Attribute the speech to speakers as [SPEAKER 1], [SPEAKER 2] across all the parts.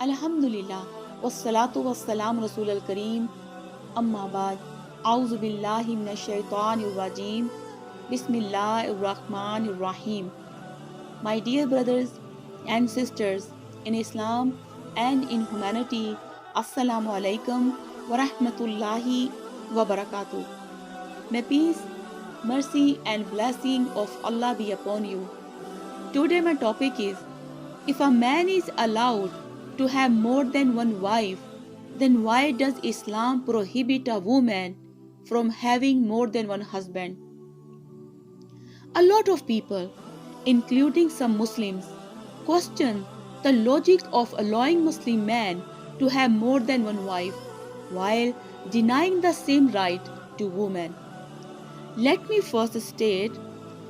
[SPEAKER 1] अल्हम्दुलिल्लाह वस्सलातु वस्सलाम रसूलुल करीम अम्मा बाद औज़ु बिल्लाहि मिनश शैतानिर रजीम बिस्मिल्लाहिर रहमानिर रहीम. My dear brothers and sisters in Islam and in humanity, Assalamu alaikum wa rahmatullahi wa barakatuh. May peace, mercy and blessing of Allah be upon you. Today my topic is, if a man is allowed to have more than one wife, then why does Islam prohibit a woman from having more than one husband? A lot of people, including some Muslims, question the logic of allowing Muslim men to have more than one wife while denying the same right to women. Let me first state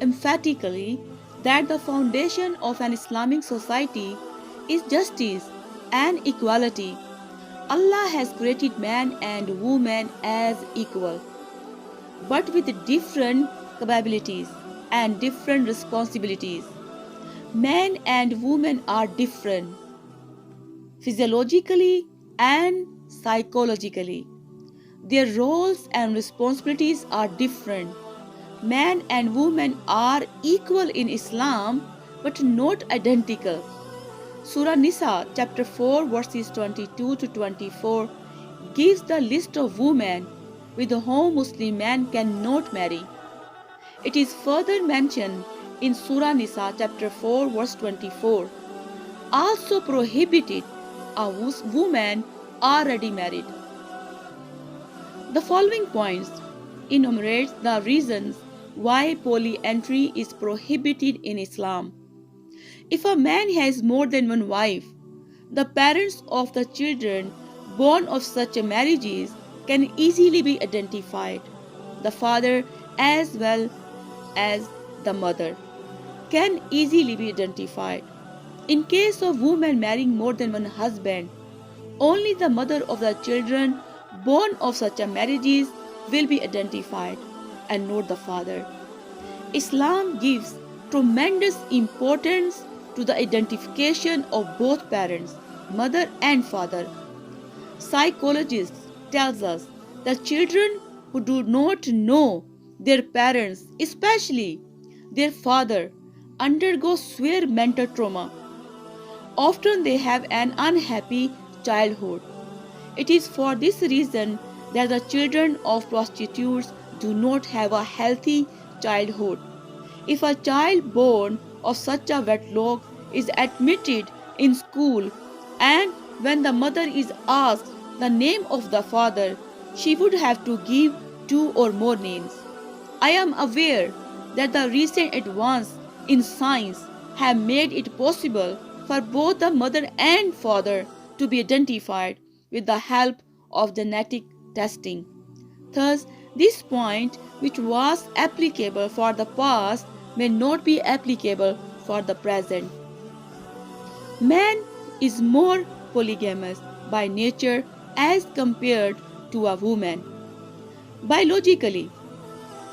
[SPEAKER 1] emphatically that the foundation of an Islamic society is justice and equality. Allah has created man and woman as equal, but with different capabilities and different responsibilities. Men and women are different physiologically and psychologically. Their roles and responsibilities are different. Men and women are equal in Islam but not identical. Surah Nisa chapter 4 verses 22 to 24 gives the list of women with whom Muslim men cannot marry. It is further mentioned in Surah Nisa chapter 4 verse 24, also prohibited a woman already married. The following points enumerate the reasons why polyandry is prohibited in Islam. If a man has more than one wife, the parents of the children born of such marriages can easily be identified. The father as well as the mother can easily be identified. In case of women marrying more than one husband, only the mother of the children born of such marriages will be identified and not the father. Islam gives tremendous importance to the identification of both parents, mother and father. Psychologists tells us that children who do not know their parents, especially their father, undergo severe mental trauma. Often they have an unhappy childhood. It is for this reason that the children of prostitutes do not have a healthy childhood. If a child born of such a wedlock is admitted in school, and when the mother is asked the name of the father, she would have to give 2 or more names. I am aware that the recent advances in science have made it possible for both the mother and father to be identified with the help of genetic testing. Thus, this point, which was applicable for the past, may not be applicable for the present. Man is more polygamous by nature as compared to a woman. Biologically,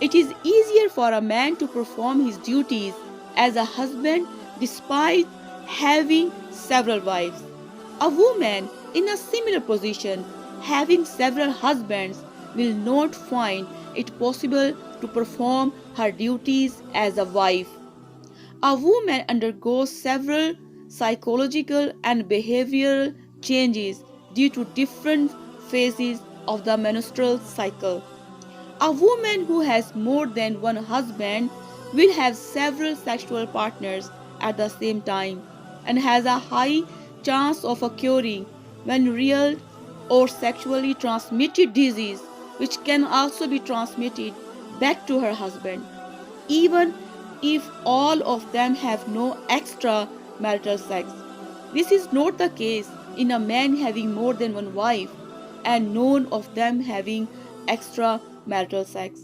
[SPEAKER 1] it is easier for a man to perform his duties as a husband despite having several wives. A woman in a similar position, having several husbands, will not find it possible to perform her duties as a wife. A woman undergoes several psychological and behavioral changes due to different phases of the menstrual cycle. A woman who has more than one husband will have several sexual partners at the same time and has a high chance of occurring when real or sexually transmitted disease, which can also be transmitted back to her husband, even if all of them have no extra marital sex. This is not the case in a man having more than one wife and none of them having extra marital sex.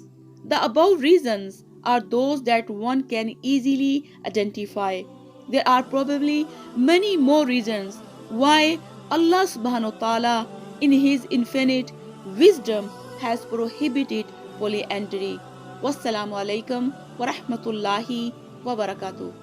[SPEAKER 1] The above reasons are those that one can easily identify. There are probably many more reasons why Allah subhanahu wa ta'ala in His infinite wisdom has prohibited polyandry. Wassalamu alaikum wa rahmatullahi wa barakatuh.